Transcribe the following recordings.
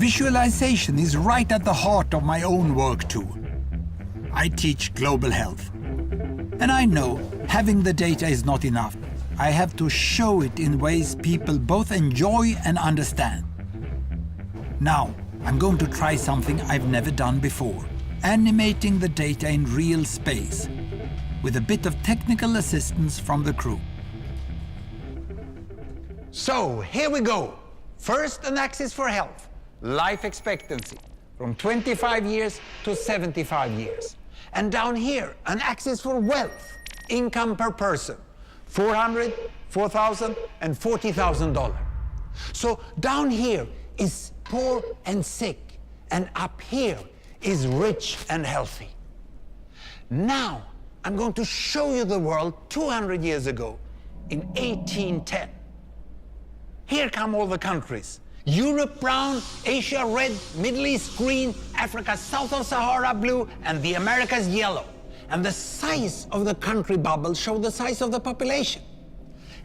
Visualization is right at the heart of my own work too. I teach global health. And I know having the data is not enough. I have to show it in ways people both enjoy and understand. Now, I'm going to try something I've never done before. Animating the data in real space, with a bit of technical assistance from the crew. So, here we go. First, an axis for health, life expectancy, from 25 years to 75 years. And down here, an axis for wealth, income per person, $400,000, $4,000, and $40,000. So down here is poor and sick, and up here is rich and healthy. Now, I'm going to show you the world 200 years ago, in 1810. Here come all the countries. Europe brown, Asia red, Middle East green, Africa south of Sahara blue, and the Americas yellow. And the size of the country bubbles show the size of the population.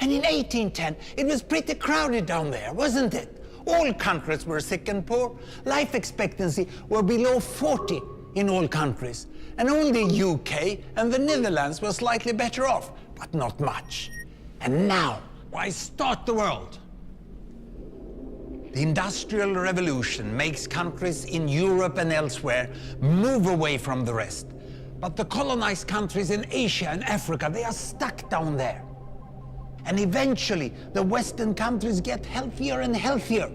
And in 1810, it was pretty crowded down there, wasn't it? All countries were sick and poor. Life expectancy were below 40 in all countries. And only UK and the Netherlands were slightly better off, but not much. And now, why start the world? The Industrial Revolution makes countries in Europe and elsewhere move away from the rest. But the colonized countries in Asia and Africa, they are stuck down there. And eventually, the Western countries get healthier and healthier.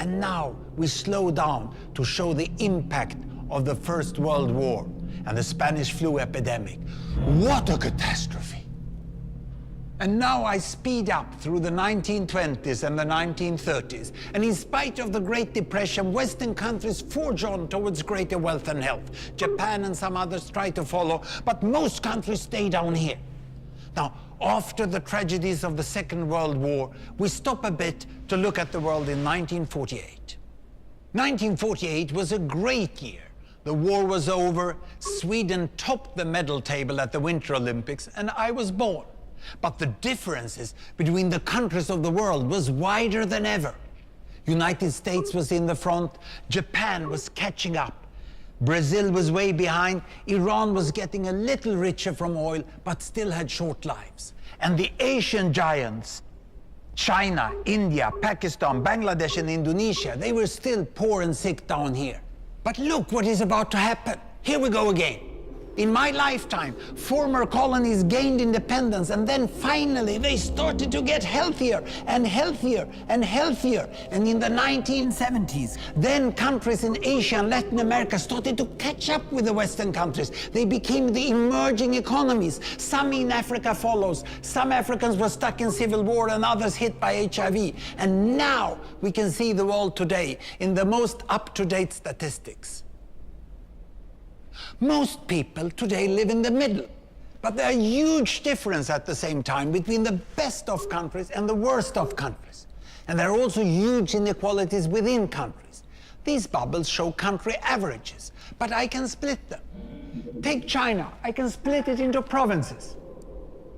And now we slow down to show the impact of the First World War and the Spanish flu epidemic. What a catastrophe! And now I speed up through the 1920s and the 1930s. And in spite of the Great Depression, Western countries forge on towards greater wealth and health. Japan and some others try to follow, but most countries stay down here. Now, after the tragedies of the Second World War, we stop a bit to look at the world in 1948. 1948 was a great year. The war was over, Sweden topped the medal table at the Winter Olympics, and I was born. But the differences between the countries of the world was wider than ever. United States was in the front, Japan was catching up. Brazil was way behind, Iran was getting a little richer from oil, but still had short lives. And the Asian giants, China, India, Pakistan, Bangladesh, and Indonesia, they were still poor and sick down here. But look what is about to happen. Here we go again. In my lifetime, former colonies gained independence, and then finally they started to get healthier and healthier and healthier. And in the 1970s, then countries in Asia and Latin America started to catch up with the Western countries. They became the emerging economies. Some in Africa follows. Some Africans were stuck in civil war and others hit by HIV. And now we can see the world today in the most up-to-date statistics. Most people today live in the middle, but there are huge differences at the same time between the best of countries and the worst of countries. And there are also huge inequalities within countries. These bubbles show country averages, but I can split them. Take China, I can split it into provinces.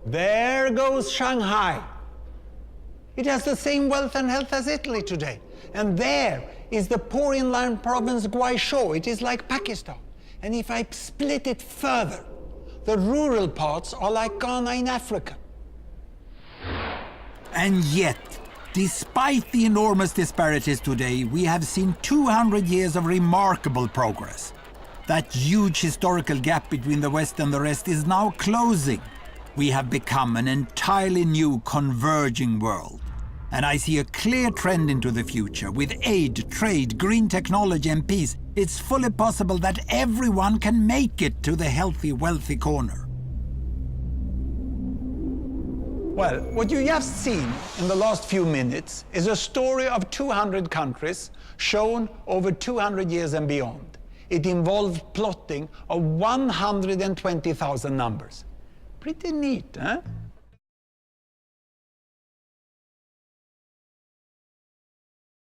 There goes Shanghai. It has the same wealth and health as Italy today. And there is the poor inland province Guizhou. It is like Pakistan. And if I split it further, the rural parts are like Ghana in Africa. And yet, despite the enormous disparities today, we have seen 200 years of remarkable progress. That huge historical gap between the West and the rest is now closing. We have become an entirely new converging world. And I see a clear trend into the future. With aid, trade, green technology and peace, it's fully possible that everyone can make it to the healthy, wealthy corner. Well, what you just seen in the last few minutes is a story of 200 countries shown over 200 years and beyond. It involved plotting of 120,000 numbers. Pretty neat, huh?